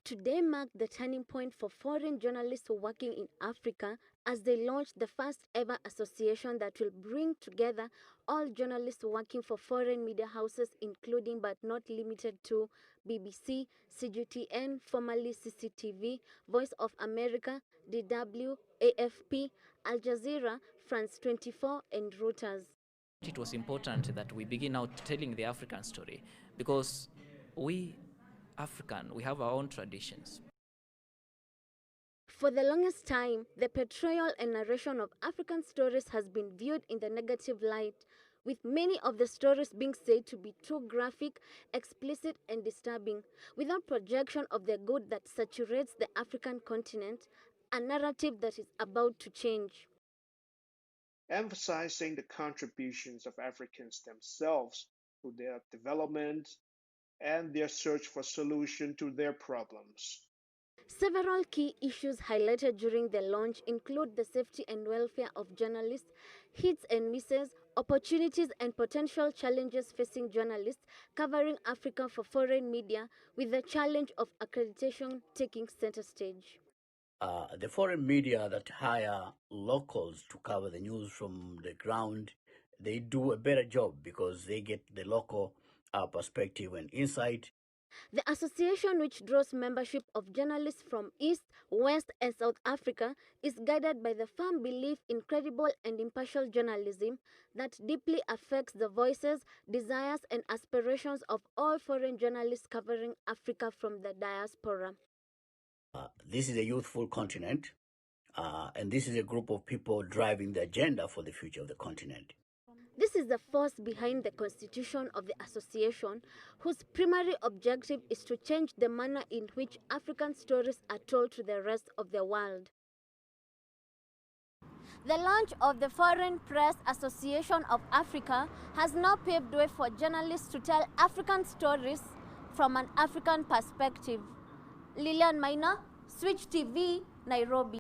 Today marked the turning point for foreign journalists working in Africa as they launched the first ever association that will bring together all journalists working for foreign media houses, including but not limited to BBC, CGTN, formerly CCTV, Voice of America, DW, AFP, Al Jazeera, France 24, and Reuters. It was important that we begin out telling the African story because we have our own traditions. For the longest time, the portrayal and narration of African stories has been viewed in the negative light, with many of the stories being said to be too graphic, explicit, and disturbing, without projection of the good that saturates the African continent, a narrative that is about to change. Emphasizing the contributions of Africans themselves to their development and their search for solutions to their problems. Several key issues highlighted during the launch include the safety and welfare of journalists, hits and misses, opportunities and potential challenges facing journalists covering Africa for foreign media, with the challenge of accreditation taking center stage. The foreign media that hire locals to cover the news from the ground, they do a better job because they get the local perspective and insight. The association, which draws membership of journalists from East, West, and South Africa, is guided by the firm belief in credible and impartial journalism that deeply affects the voices, desires, and aspirations of all foreign journalists covering Africa from the diaspora. This is a youthful continent, and this is a group of people driving the agenda for the future of the continent. This is the force behind the constitution of the association, whose primary objective is to change the manner in which African stories are told to the rest of the world. The launch of the Foreign Press Association of Africa has now paved way for journalists to tell African stories from an African perspective. Lilian Maina, Switch TV, Nairobi.